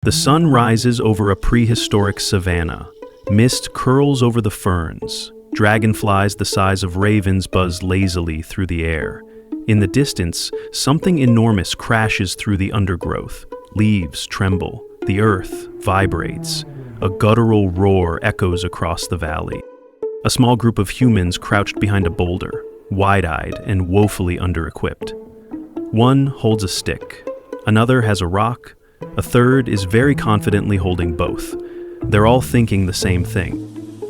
The sun rises over a prehistoric savanna. Mist curls over the ferns. Dragonflies the size of ravens buzz lazily through the air. In the distance, something enormous crashes through the undergrowth. Leaves tremble. The earth vibrates. A guttural roar echoes across the valley. A small group of humans crouched behind a boulder, wide-eyed and woefully under-equipped. One holds a stick. Another has a rock. A third is very confidently holding both. They're all thinking the same thing.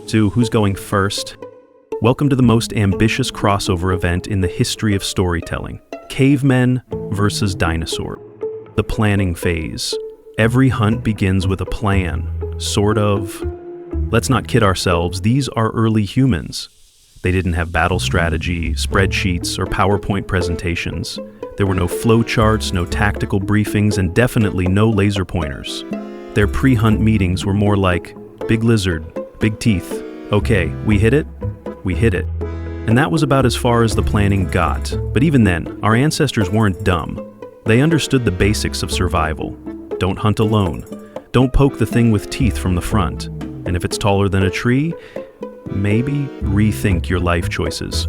So who's going first? Welcome to the most ambitious crossover event in the history of storytelling. Cavemen versus Dinosaurs. The planning phase. Every hunt begins with a plan, sort of. Let's not kid ourselves, these are early humans. They didn't have battle strategy, spreadsheets, or PowerPoint presentations. There were no flowcharts, no tactical briefings, and definitely no laser pointers. Their pre-hunt meetings were more like, big lizard, big teeth. Okay, we hit it? We hit it. And that was about as far as the planning got. But even then, our ancestors weren't dumb. They understood the basics of survival. Don't hunt alone. Don't poke the thing with teeth from the front. And if it's taller than a tree, maybe rethink your life choices.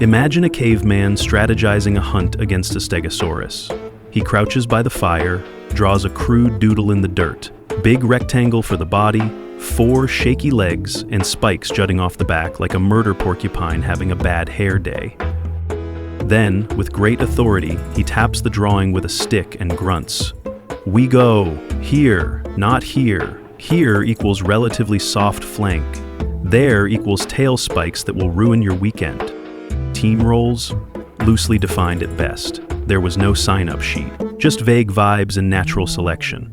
Imagine a caveman strategizing a hunt against a stegosaurus. He crouches by the fire, draws a crude doodle in the dirt. Big rectangle for the body, 4 shaky legs, and spikes jutting off the back like a murder porcupine having a bad hair day. Then, with great authority, he taps the drawing with a stick and grunts. We go. Here, not here. Here equals relatively soft flank. There equals tail spikes that will ruin your weekend. Team roles? Loosely defined at best. There was no sign-up sheet, just vague vibes and natural selection.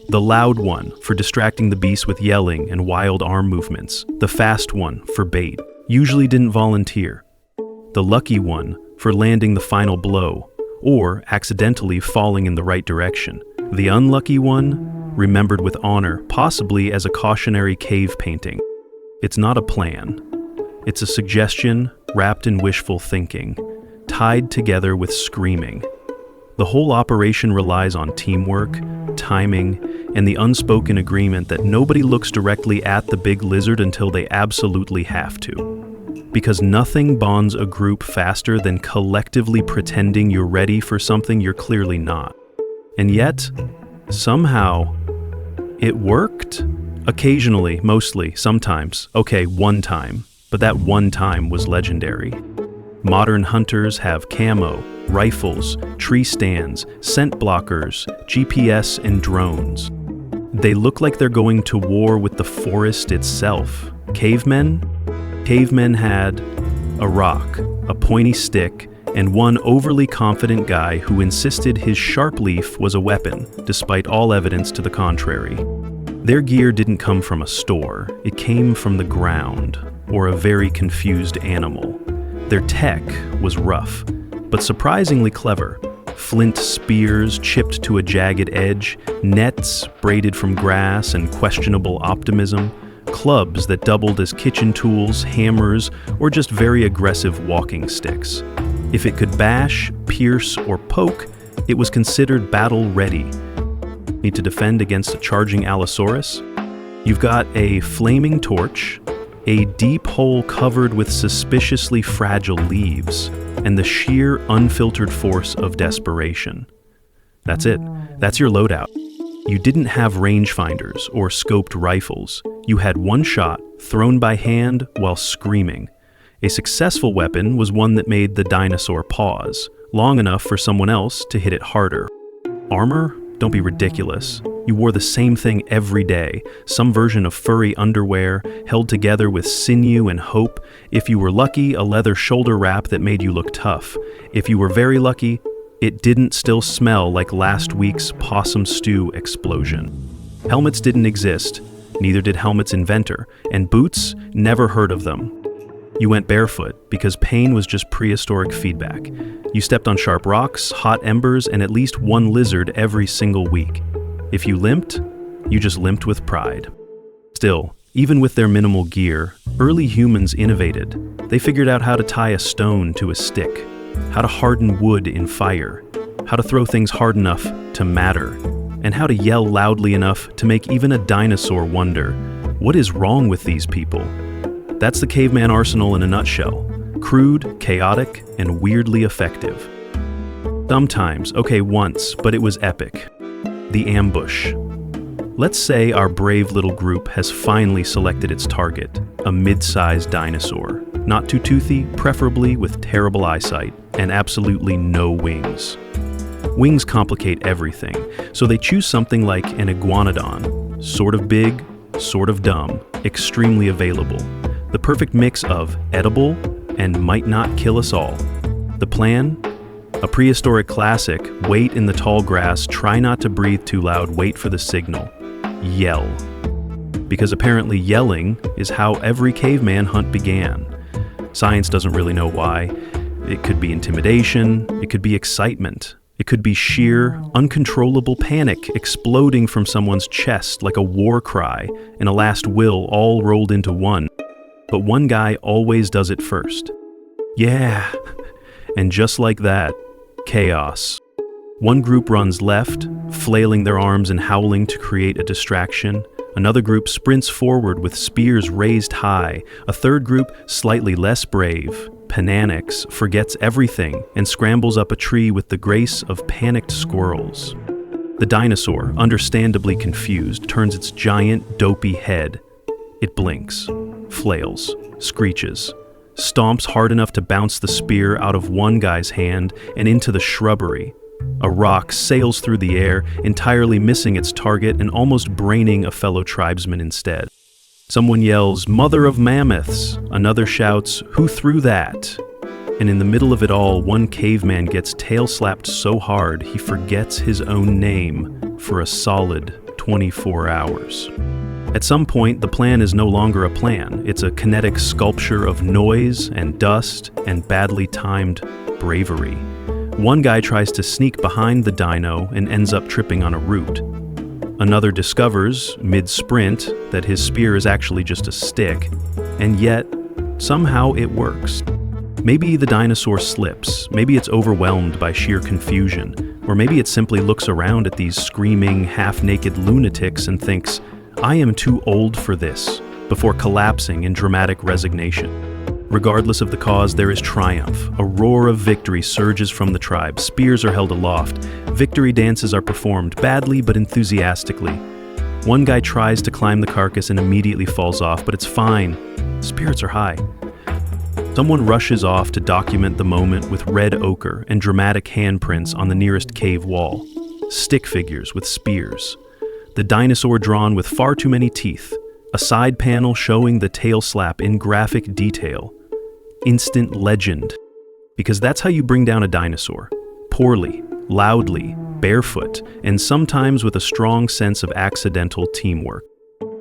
The loud one for distracting the beast with yelling and wild arm movements. The fast one for bait, usually didn't volunteer. The lucky one for landing the final blow, or accidentally falling in the right direction. The unlucky one remembered with honor, possibly as a cautionary cave painting. It's not a plan. It's a suggestion wrapped in wishful thinking, tied together with screaming. The whole operation relies on teamwork, timing, and the unspoken agreement that nobody looks directly at the big lizard until they absolutely have to. Because nothing bonds a group faster than collectively pretending you're ready for something you're clearly not. And yet, somehow, it worked? Occasionally, mostly, sometimes. Okay, one time. But that one time was legendary. Modern hunters have camo, rifles, tree stands, scent blockers, GPS, and drones. They look like they're going to war with the forest itself. Cavemen had a rock, a pointy stick, and one overly confident guy who insisted his sharp leaf was a weapon, despite all evidence to the contrary. Their gear didn't come from a store, it came from the ground, or a very confused animal. Their tech was rough, but surprisingly clever. Flint spears chipped to a jagged edge, nets braided from grass and questionable optimism, clubs that doubled as kitchen tools, hammers, or just very aggressive walking sticks. If it could bash, pierce, or poke, it was considered battle-ready. Need to defend against a charging Allosaurus? You've got a flaming torch, a deep hole covered with suspiciously fragile leaves, and the sheer, unfiltered force of desperation. That's it. That's your loadout. You didn't have rangefinders or scoped rifles. You had one shot, thrown by hand while screaming. A successful weapon was one that made the dinosaur pause, long enough for someone else to hit it harder. Armor? Don't be ridiculous. You wore the same thing every day, some version of furry underwear, held together with sinew and hope. If you were lucky, a leather shoulder wrap that made you look tough. If you were very lucky, it didn't still smell like last week's possum stew explosion. Helmets didn't exist, neither did helmets' inventor, and boots, never heard of them. You went barefoot because pain was just prehistoric feedback. You stepped on sharp rocks, hot embers, and at least one lizard every single week. If you limped, you just limped with pride. Still, even with their minimal gear, early humans innovated. They figured out how to tie a stone to a stick, how to harden wood in fire, how to throw things hard enough to matter, and how to yell loudly enough to make even a dinosaur wonder, what is wrong with these people? That's the caveman arsenal in a nutshell. Crude, chaotic, and weirdly effective. Sometimes, okay, once, but it was epic. The ambush. Let's say our brave little group has finally selected its target, a mid-sized dinosaur. Not too toothy, preferably with terrible eyesight, and absolutely no wings. Wings complicate everything, so they choose something like an iguanodon. Sort of big, sort of dumb, extremely available. The perfect mix of edible and might not kill us all. The plan? A prehistoric classic, wait in the tall grass, try not to breathe too loud, wait for the signal. Yell. Because apparently yelling is how every caveman hunt began. Science doesn't really know why. It could be intimidation, it could be excitement, it could be sheer, uncontrollable panic exploding from someone's chest like a war cry and a last will all rolled into one. But one guy always does it first. Yeah. And just like that, chaos. One group runs left, flailing their arms and howling to create a distraction. Another group sprints forward with spears raised high. A third group, slightly less brave, Pananix, forgets everything and scrambles up a tree with the grace of panicked squirrels. The dinosaur, understandably confused, turns its giant, dopey head. It blinks, flails, screeches, stomps hard enough to bounce the spear out of one guy's hand and into the shrubbery. A rock sails through the air, entirely missing its target and almost braining a fellow tribesman instead. Someone yells, "Mother of mammoths!" Another shouts, "Who threw that?" And in the middle of it all, one caveman gets tail-slapped so hard he forgets his own name for a solid 24 hours. At some point, the plan is no longer a plan. It's a kinetic sculpture of noise and dust and badly timed bravery. One guy tries to sneak behind the dino and ends up tripping on a root. Another discovers, mid-sprint, that his spear is actually just a stick, and yet, somehow it works. Maybe the dinosaur slips, maybe it's overwhelmed by sheer confusion, or maybe it simply looks around at these screaming, half-naked lunatics and thinks, "I am too old for this," before collapsing in dramatic resignation. Regardless of the cause, there is triumph. A roar of victory surges from the tribe. Spears are held aloft. Victory dances are performed, badly but enthusiastically. One guy tries to climb the carcass and immediately falls off, but it's fine. Spirits are high. Someone rushes off to document the moment with red ochre and dramatic handprints on the nearest cave wall. Stick figures with spears. The dinosaur drawn with far too many teeth. A side panel showing the tail slap in graphic detail. Instant legend. Because that's how you bring down a dinosaur. Poorly, loudly, barefoot, and sometimes with a strong sense of accidental teamwork.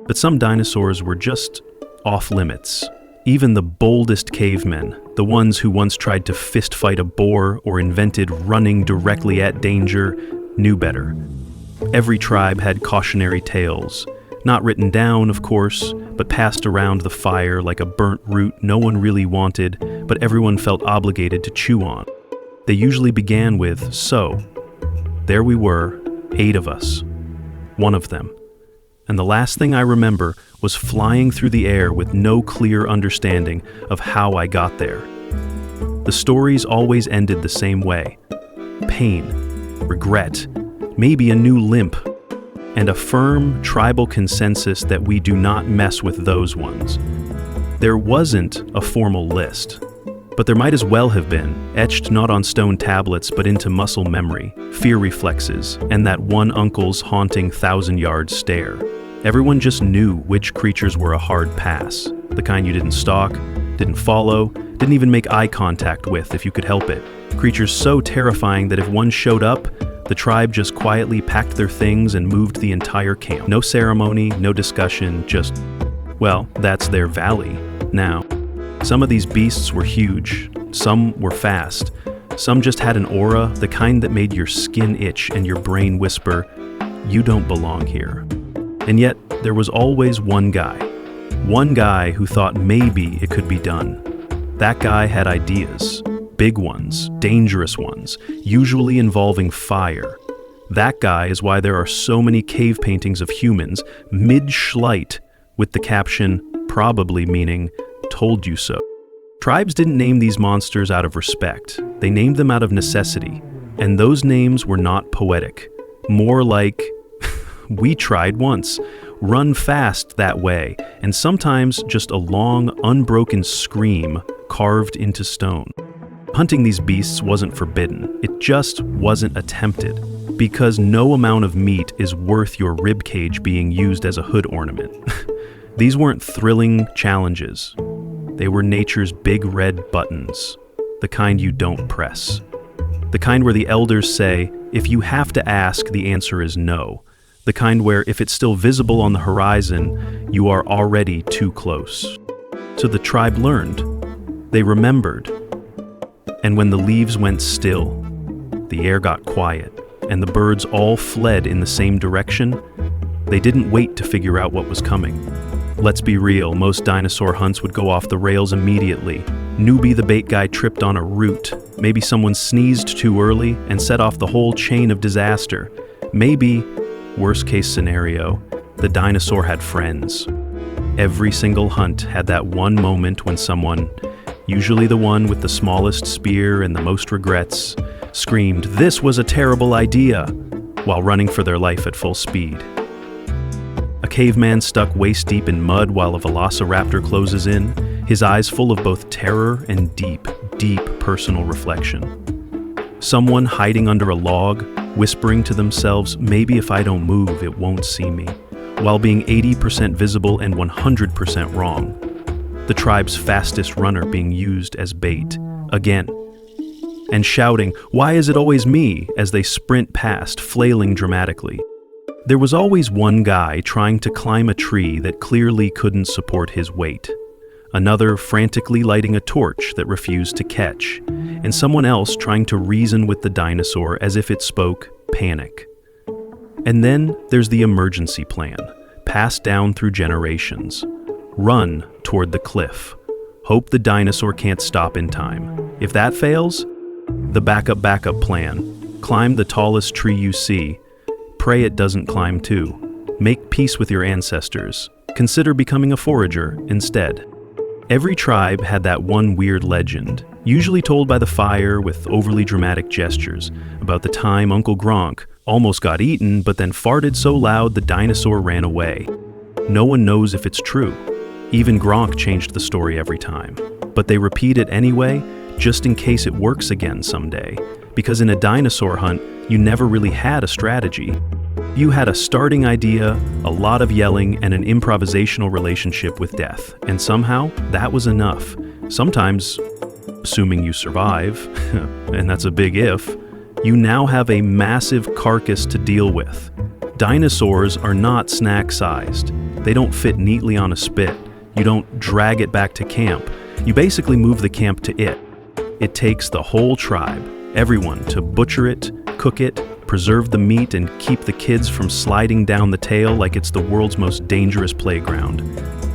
But some dinosaurs were just off limits. Even the boldest cavemen, the ones who once tried to fist fight a boar or invented running directly at danger, knew better. Every tribe had cautionary tales. Not written down, of course, but passed around the fire like a burnt root no one really wanted, but everyone felt obligated to chew on. They usually began with, "So, there we were, 8 of us. One of them." And the last thing I remember was flying through the air with no clear understanding of how I got there. The stories always ended the same way. Pain, regret, maybe a new limp, and a firm tribal consensus that we do not mess with those ones. There wasn't a formal list, but there might as well have been, etched not on stone tablets but into muscle memory, fear reflexes, and that one uncle's haunting 1,000-yard stare. Everyone just knew which creatures were a hard pass, the kind you didn't stalk, didn't follow, didn't even make eye contact with if you could help it. Creatures so terrifying that if one showed up, the tribe just quietly packed their things and moved the entire camp. No ceremony, no discussion, just, well, that's their valley now. Some of these beasts were huge, some were fast, some just had an aura, the kind that made your skin itch and your brain whisper, "You don't belong here." And yet, there was always one guy who thought maybe it could be done. That guy had ideas. Big ones, dangerous ones, usually involving fire. That guy is why there are so many cave paintings of humans mid-schlight with the caption probably meaning, "Told you so." Tribes didn't name these monsters out of respect. They named them out of necessity. And those names were not poetic. More like, we tried once. Run fast that way. And sometimes just a long, unbroken scream carved into stone. Hunting these beasts wasn't forbidden. It just wasn't attempted. Because no amount of meat is worth your ribcage being used as a hood ornament. These weren't thrilling challenges. They were nature's big red buttons, the kind you don't press. The kind where the elders say, if you have to ask, the answer is no. The kind where if it's still visible on the horizon, you are already too close. So the tribe learned. They remembered. And when the leaves went still, the air got quiet, and the birds all fled in the same direction, they didn't wait to figure out what was coming. Let's be real, most dinosaur hunts would go off the rails immediately. Newbie the bait guy tripped on a root. Maybe someone sneezed too early and set off the whole chain of disaster. Maybe, worst case scenario, the dinosaur had friends. Every single hunt had that one moment when someone, usually the one with the smallest spear and the most regrets, screamed, "This was a terrible idea," while running for their life at full speed. A caveman stuck waist-deep in mud while a velociraptor closes in, his eyes full of both terror and deep, deep personal reflection. Someone hiding under a log, whispering to themselves, "Maybe if I don't move, it won't see me," while being 80% visible and 100% wrong. The tribe's fastest runner being used as bait, again. And shouting, "Why is it always me?" as they sprint past, flailing dramatically. There was always one guy trying to climb a tree that clearly couldn't support his weight. Another frantically lighting a torch that refused to catch, and someone else trying to reason with the dinosaur as if it spoke panic. And then there's the emergency plan, passed down through generations. Run toward the cliff. Hope the dinosaur can't stop in time. If that fails, the backup plan. Climb the tallest tree you see. Pray it doesn't climb too. Make peace with your ancestors. Consider becoming a forager instead. Every tribe had that one weird legend, usually told by the fire with overly dramatic gestures, about the time Uncle Gronk almost got eaten but then farted so loud the dinosaur ran away. No one knows if it's true. Even Gronk changed the story every time. But they repeat it anyway, just in case it works again someday. Because in a dinosaur hunt, you never really had a strategy. You had a starting idea, a lot of yelling, and an improvisational relationship with death. And somehow, that was enough. Sometimes, assuming you survive, and that's a big if, you now have a massive carcass to deal with. Dinosaurs are not snack-sized. They don't fit neatly on a spit. You don't drag it back to camp. You basically move the camp to it. It takes the whole tribe, everyone, to butcher it, cook it, preserve the meat, and keep the kids from sliding down the tail like it's the world's most dangerous playground.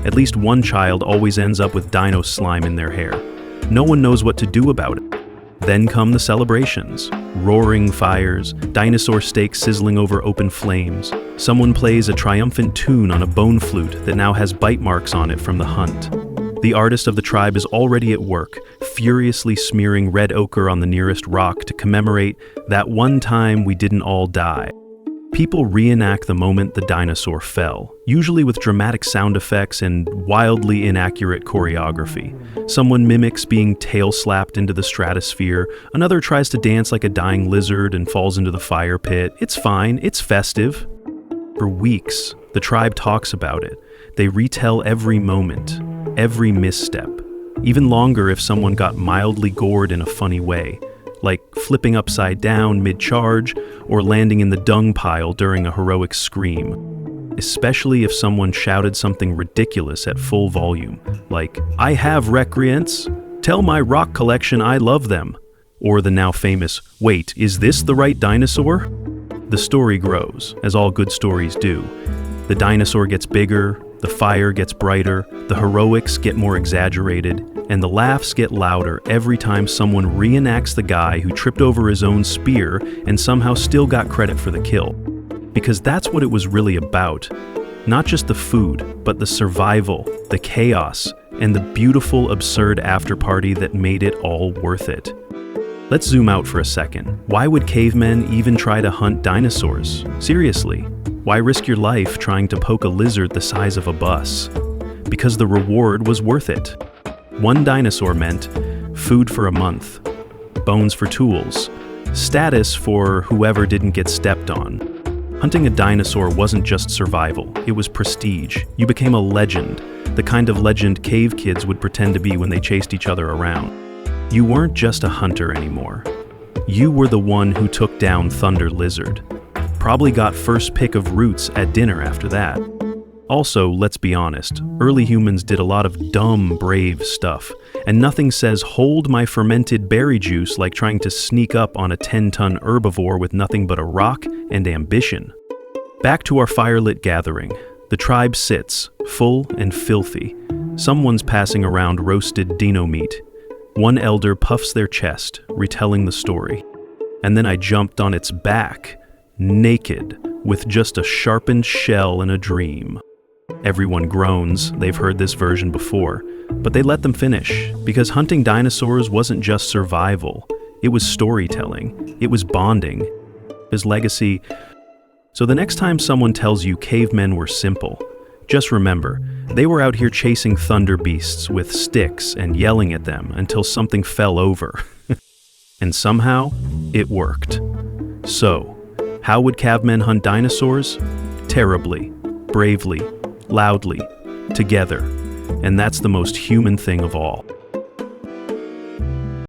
At least one child always ends up with dino slime in their hair. No one knows what to do about it. Then come the celebrations. Roaring fires, dinosaur steaks sizzling over open flames. Someone plays a triumphant tune on a bone flute that now has bite marks on it from the hunt. The artist of the tribe is already at work, furiously smearing red ochre on the nearest rock to commemorate that one time we didn't all die. People reenact the moment the dinosaur fell, usually with dramatic sound effects and wildly inaccurate choreography. Someone mimics being tail-slapped into the stratosphere, another tries to dance like a dying lizard and falls into the fire pit. It's fine, it's festive. For weeks, the tribe talks about it. They retell every moment, every misstep. Even longer if someone got mildly gored in a funny way, like flipping upside down mid-charge or landing in the dung pile during a heroic scream. Especially if someone shouted something ridiculous at full volume, like, "I have recreants, tell my rock collection I love them," or the now famous, "Wait, is this the right dinosaur?" The story grows, as all good stories do. The dinosaur gets bigger, the fire gets brighter, the heroics get more exaggerated, And the laughs get louder every time someone reenacts the guy who tripped over his own spear and somehow still got credit for the kill. Because that's what it was really about. Not just the food, but the survival, the chaos, and the beautiful, absurd afterparty that made it all worth it. Let's zoom out for a second. Why would cavemen even try to hunt dinosaurs? Seriously, why risk your life trying to poke a lizard the size of a bus? Because the reward was worth it. One dinosaur meant food for a month, bones for tools, status for whoever didn't get stepped on. Hunting a dinosaur wasn't just survival, it was prestige. You became a legend, the kind of legend cave kids would pretend to be when they chased each other around. You weren't just a hunter anymore. You were the one who took down Thunder Lizard. Probably got first pick of roots at dinner after that. Also, let's be honest, early humans did a lot of dumb, brave stuff, and nothing says hold my fermented berry juice like trying to sneak up on a 10-ton herbivore with nothing but a rock and ambition. Back to our firelit gathering. The tribe sits, full and filthy. Someone's passing around roasted dino meat. One elder puffs their chest, retelling the story. And then I jumped on its back, naked, with just a sharpened shell and a dream. Everyone groans, they've heard this version before, but they let them finish, because hunting dinosaurs wasn't just survival, it was storytelling, it was bonding, his legacy. So the next time someone tells you cavemen were simple, just remember, they were out here chasing thunder beasts with sticks and yelling at them until something fell over. And somehow, it worked. So, how would cavemen hunt dinosaurs? Terribly, bravely, loudly, together. And that's the most human thing of all.